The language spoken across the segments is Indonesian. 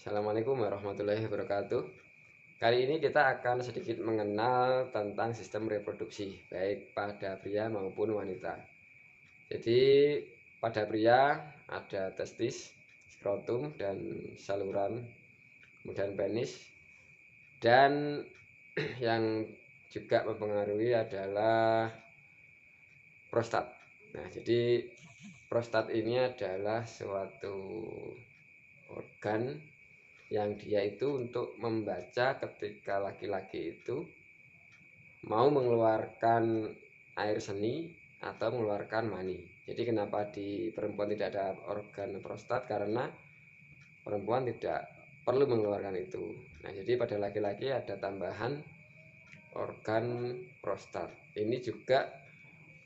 Assalamualaikum warahmatullahi wabarakatuh. Kali ini kita akan sedikit mengenal tentang sistem reproduksi, baik pada pria maupun wanita. Jadi, pada pria ada testis, skrotum, dan saluran, kemudian penis, dan yang juga mempengaruhi adalah prostat. Nah, jadi prostat ini adalah suatu organ yang dia itu untuk membaca ketika laki-laki itu mau mengeluarkan air seni atau mengeluarkan mani. Jadi kenapa di perempuan tidak ada organ prostat? Karena perempuan tidak perlu mengeluarkan itu. Nah, jadi pada laki-laki ada tambahan organ prostat. Ini juga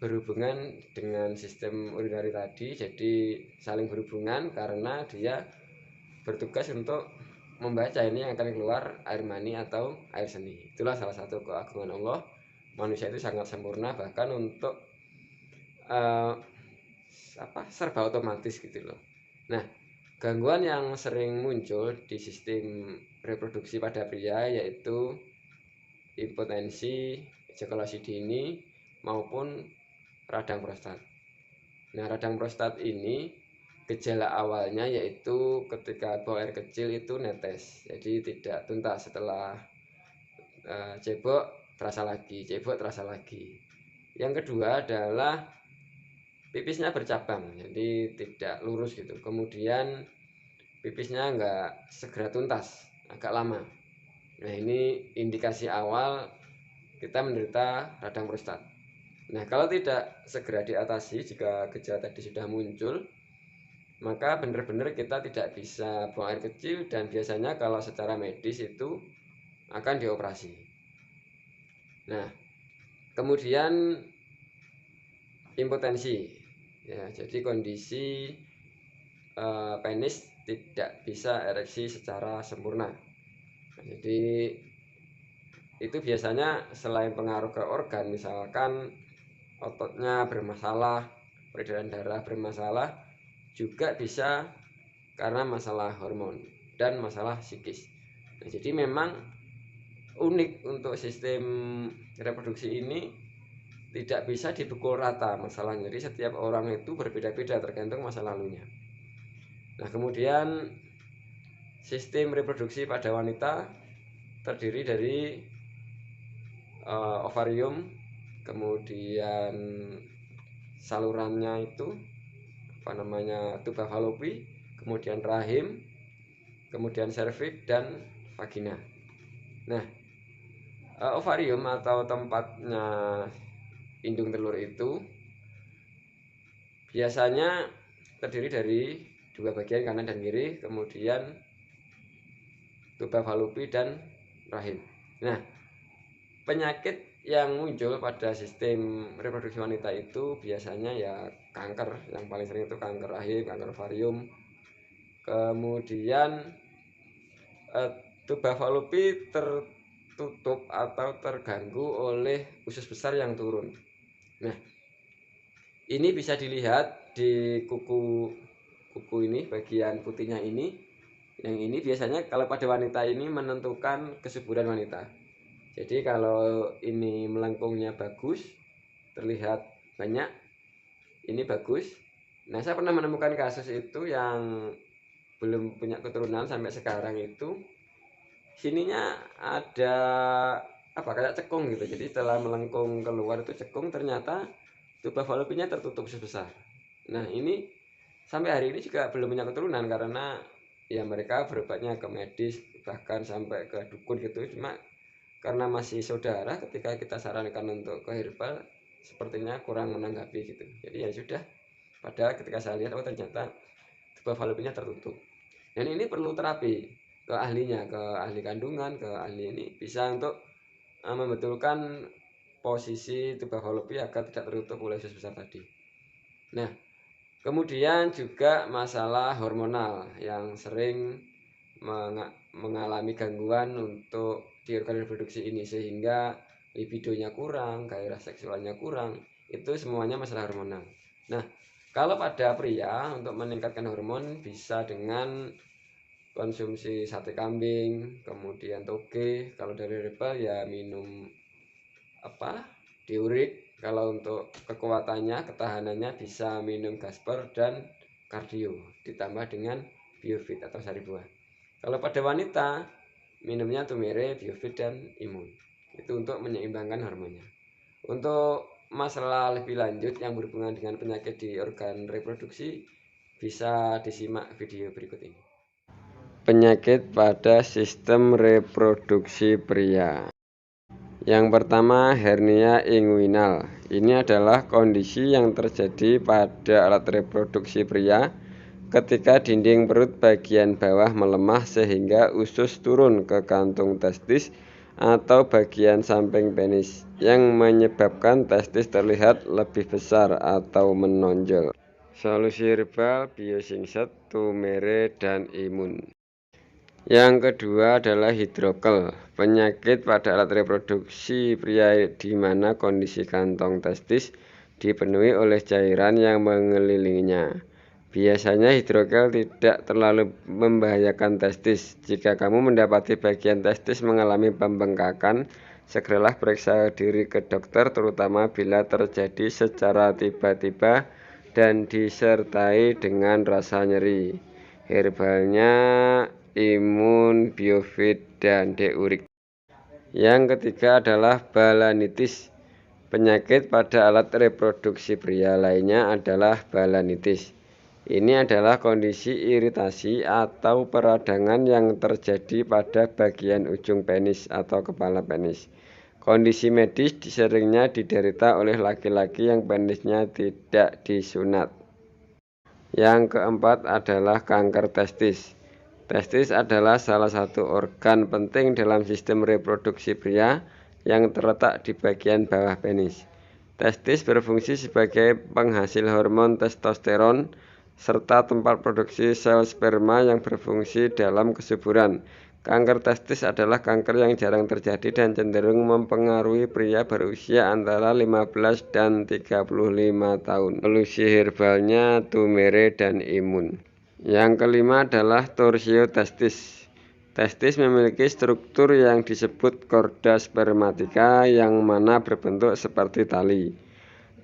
berhubungan dengan sistem urinari tadi, jadi saling berhubungan karena dia bertugas untuk membaca ini yang akan keluar air mani atau air seni. Itulah salah satu keagungan Allah. Manusia itu sangat sempurna, bahkan untuk uh, serba otomatis gitu loh. Nah, gangguan yang sering muncul di sistem reproduksi pada pria yaitu impotensi, ejakulasi dini, maupun radang prostat. Nah, radang prostat ini gejala awalnya yaitu ketika buang air kecil itu netes, jadi tidak tuntas. Setelah cebok terasa lagi. Yang kedua adalah pipisnya bercabang, jadi tidak lurus gitu. Kemudian pipisnya nggak segera tuntas, agak lama. Nah, ini indikasi awal kita menderita radang prostat. Nah, kalau tidak segera diatasi, jika gejala tadi sudah muncul, maka benar-benar kita tidak bisa buang air kecil, dan biasanya kalau secara medis itu akan dioperasi. Nah, kemudian impotensi, ya, jadi kondisi penis tidak bisa ereksi secara sempurna. Nah, jadi itu biasanya selain pengaruh ke organ, misalkan ototnya bermasalah, peredaran darah bermasalah, juga bisa karena masalah hormon dan masalah psikis. Nah, jadi memang unik untuk sistem reproduksi ini, tidak bisa dipukul rata masalahnya. Jadi setiap orang itu berbeda-beda tergantung masa lalunya. Nah, kemudian sistem reproduksi pada wanita terdiri dari ovarium, kemudian salurannya itu tuba falopi, kemudian rahim, kemudian serviks dan vagina. Nah, ovarium atau tempatnya indung telur itu biasanya terdiri dari dua bagian, kanan dan kiri, kemudian tuba falopi dan rahim. Nah, penyakit yang muncul pada sistem reproduksi wanita itu biasanya ya kanker, yang paling sering itu kanker rahim, kanker ovarium. Kemudian tuba falopi tertutup atau terganggu oleh usus besar yang turun. Nah, ini bisa dilihat di kuku ini, bagian putihnya ini. Yang ini biasanya kalau pada wanita ini menentukan kesuburan wanita. Jadi kalau ini melengkungnya bagus, terlihat banyak, ini bagus. Nah, saya pernah menemukan kasus itu yang belum punya keturunan sampai sekarang itu, sininya ada kayak cekung gitu. Jadi setelah melengkung keluar itu cekung, ternyata tuba falopinya tertutup sebesar. Nah, ini sampai hari ini juga belum punya keturunan karena ya mereka berobatnya ke medis, bahkan sampai ke dukun gitu. Cuma karena masih saudara, ketika kita sarankan untuk ke herbal, sepertinya kurang menanggapi gitu. Jadi ya sudah. Padahal ketika saya lihat, ternyata tuba falopinya tertutup. Dan ini perlu terapi ke ahlinya, ke ahli kandungan, ke ahli ini bisa untuk membetulkan posisi tuba falopi agar tidak tertutup oleh usus besar tadi. Nah, kemudian juga masalah hormonal yang sering mengalami gangguan untuk di organ reproduksi ini, sehingga libidonya kurang, gairah seksualnya kurang. Itu semuanya masalah hormonal. Nah, kalau pada pria untuk meningkatkan hormon bisa dengan konsumsi sate kambing, kemudian toge. Kalau dari herbal ya minum diurik. Kalau untuk kekuatannya, ketahanannya bisa minum gasper dan kardio ditambah dengan biofit atau sari buah. Kalau pada wanita minumnya tumere, biofit dan imun. Itu untuk menyeimbangkan hormonnya. Untuk masalah lebih lanjut yang berhubungan dengan penyakit di organ reproduksi bisa disimak video berikut ini. Penyakit pada sistem reproduksi pria. Yang pertama, hernia inguinal. Ini adalah kondisi yang terjadi pada alat reproduksi pria ketika dinding perut bagian bawah melemah sehingga usus turun ke kantung testis atau bagian samping penis yang menyebabkan testis terlihat lebih besar atau menonjol. Solusi herbal biosingset, tumere, dan imun. Yang kedua adalah hidrokel, penyakit pada alat reproduksi pria di mana kondisi kantong testis dipenuhi oleh cairan yang mengelilinginya. Biasanya hidrokel tidak terlalu membahayakan testis. Jika kamu mendapati bagian testis mengalami pembengkakan, segeralah periksa diri ke dokter, terutama bila terjadi secara tiba-tiba dan disertai dengan rasa nyeri. Herbalnya imun, biofit, dan diurik. Yang ketiga adalah balanitis. Penyakit pada alat reproduksi pria lainnya adalah balanitis. Ini adalah kondisi iritasi atau peradangan yang terjadi pada bagian ujung penis atau kepala penis. Kondisi medis seringnya diderita oleh laki-laki yang penisnya tidak disunat. Yang keempat adalah kanker testis. Testis adalah salah satu organ penting dalam sistem reproduksi pria yang terletak di bagian bawah penis. Testis berfungsi sebagai penghasil hormon testosteron serta tempat produksi sel sperma yang berfungsi dalam kesuburan. Kanker testis adalah kanker yang jarang terjadi dan cenderung mempengaruhi pria berusia antara 15 dan 35 tahun. Solusi herbalnya tumere dan imun. Yang kelima adalah torsio testis. Testis memiliki struktur yang disebut korda spermatika yang mana berbentuk seperti tali.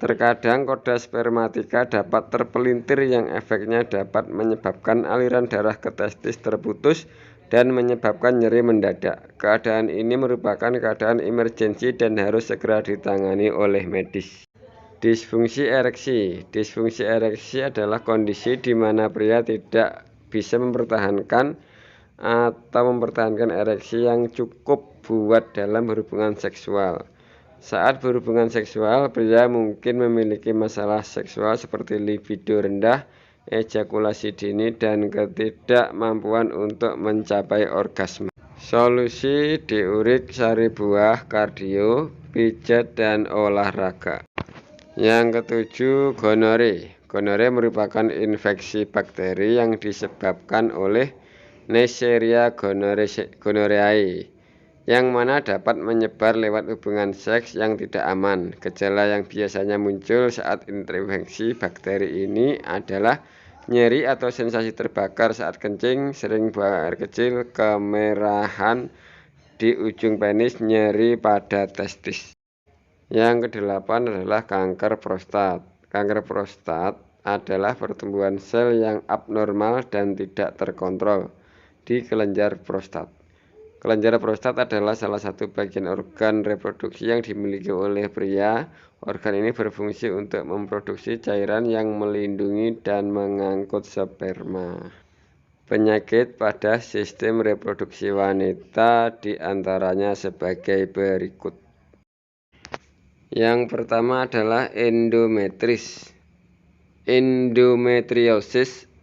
Terkadang korda spermatika dapat terpelintir yang efeknya dapat menyebabkan aliran darah ke testis terputus dan menyebabkan nyeri mendadak. Keadaan ini merupakan keadaan emergensi dan harus segera ditangani oleh medis. Disfungsi ereksi. Disfungsi ereksi adalah kondisi di mana pria tidak bisa mempertahankan ereksi yang cukup buat dalam berhubungan seksual. Saat berhubungan seksual, pria mungkin memiliki masalah seksual seperti libido rendah, ejakulasi dini, dan ketidakmampuan untuk mencapai orgasme. Solusi diurik, sari buah, kardio, pijat, dan olahraga. Yang ketujuh, gonore. Gonore merupakan infeksi bakteri yang disebabkan oleh Neisseria gonorrhoeae yang mana dapat menyebar lewat hubungan seks yang tidak aman. Gejala yang biasanya muncul saat terinfeksi bakteri ini adalah nyeri atau sensasi terbakar saat kencing, sering buang air kecil, kemerahan di ujung penis, nyeri pada testis. Yang kedelapan adalah kanker prostat. Kanker prostat adalah pertumbuhan sel yang abnormal dan tidak terkontrol di kelenjar prostat. Kelenjar prostat adalah salah satu bagian organ reproduksi yang dimiliki oleh pria. Organ ini berfungsi untuk memproduksi cairan yang melindungi dan mengangkut sperma. Penyakit pada sistem reproduksi wanita diantaranya sebagai berikut. Yang pertama adalah endometriosis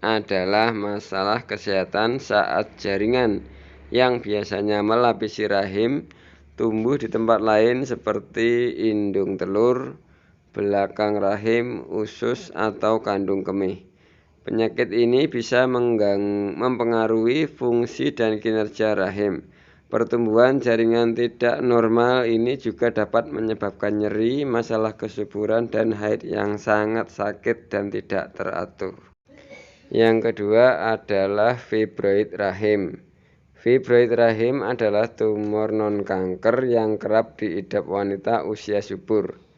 adalah masalah kesehatan saat jaringan yang biasanya melapisi rahim tumbuh di tempat lain seperti indung telur, belakang rahim, usus, atau kandung kemih. Penyakit ini bisa mempengaruhi fungsi dan kinerja rahim. Pertumbuhan jaringan tidak normal ini juga dapat menyebabkan nyeri, masalah kesuburan, dan haid yang sangat sakit dan tidak teratur. Yang kedua adalah fibroid rahim. Fibroid rahim adalah tumor non-kanker yang kerap diidap wanita usia subur.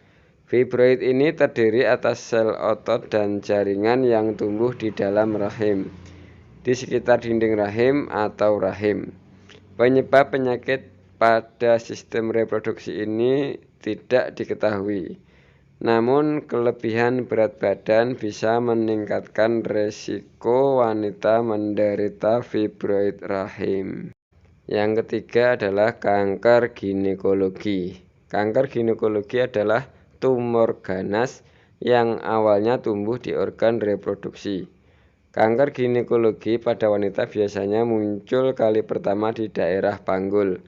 Fibroid ini terdiri atas sel otot dan jaringan yang tumbuh di dalam rahim, di sekitar dinding rahim atau rahim. Penyebab penyakit pada sistem reproduksi ini tidak diketahui. Namun, kelebihan berat badan bisa meningkatkan resiko wanita menderita fibroid rahim. Yang ketiga adalah kanker ginekologi. Kanker ginekologi adalah tumor ganas yang awalnya tumbuh di organ reproduksi. Kanker ginekologi pada wanita biasanya muncul kali pertama di daerah panggul.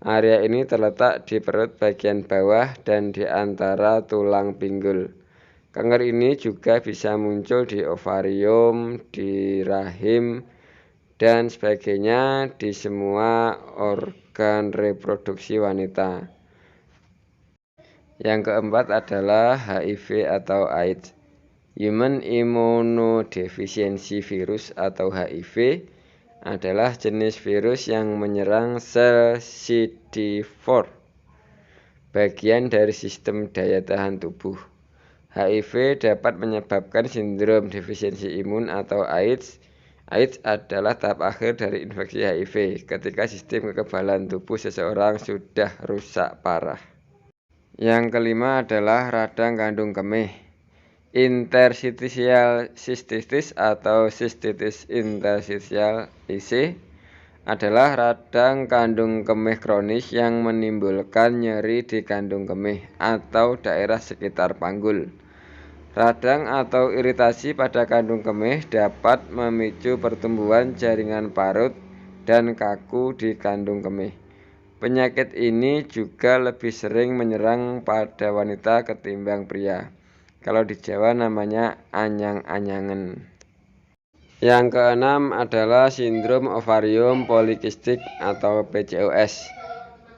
Area ini terletak di perut bagian bawah dan di antara tulang pinggul. Kanker ini juga bisa muncul di ovarium, di rahim, dan sebagainya di semua organ reproduksi wanita. Yang keempat adalah HIV atau AIDS. Human Immunodeficiency Virus atau HIV adalah jenis virus yang menyerang sel CD4, bagian dari sistem daya tahan tubuh. HIV dapat menyebabkan sindrom defisiensi imun atau AIDS. AIDS adalah tahap akhir dari infeksi HIV ketika sistem kekebalan tubuh seseorang sudah rusak parah. Yang kelima adalah radang kandung kemih. Interstitial cystitis atau cystitis interstitial IC adalah radang kandung kemih kronis yang menimbulkan nyeri di kandung kemih atau daerah sekitar panggul. Radang atau iritasi pada kandung kemih dapat memicu pertumbuhan jaringan parut dan kaku di kandung kemih. Penyakit ini juga lebih sering menyerang pada wanita ketimbang pria. Kalau di Jawa namanya anyang-anyangen. Yang keenam adalah sindrom ovarium polikistik atau PCOS.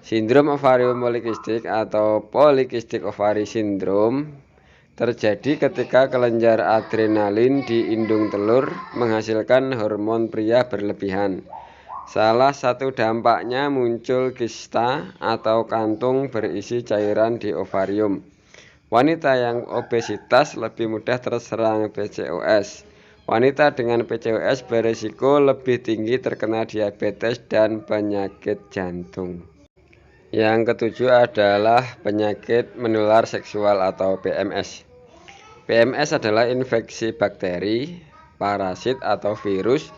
Sindrom ovarium polikistik atau polycystic ovary syndrome terjadi ketika kelenjar adrenalin di indung telur menghasilkan hormon pria berlebihan. Salah satu dampaknya muncul kista atau kantung berisi cairan di ovarium. Wanita yang obesitas lebih mudah terserang PCOS. Wanita dengan PCOS berisiko lebih tinggi terkena diabetes dan penyakit jantung. Yang ketujuh adalah penyakit menular seksual atau PMS. PMS adalah infeksi bakteri, parasit atau virus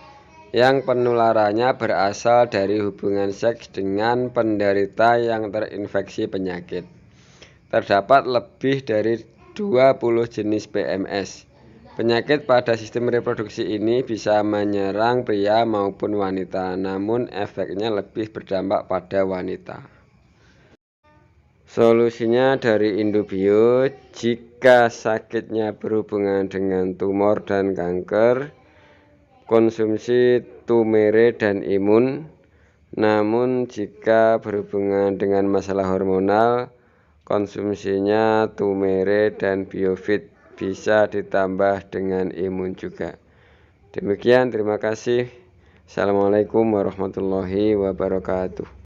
yang penularannya berasal dari hubungan seks dengan penderita yang terinfeksi penyakit. Terdapat lebih dari 20 jenis PMS. Penyakit pada sistem reproduksi ini bisa menyerang pria maupun wanita, namun efeknya lebih berdampak pada wanita. Solusinya dari Indubio, jika sakitnya berhubungan dengan tumor dan kanker, konsumsi Tumere dan Imun. Namun jika berhubungan dengan masalah hormonal, konsumsinya Tumere dan Biofit, bisa ditambah dengan Imun juga. Demikian, terima kasih. Assalamualaikum warahmatullahi wabarakatuh.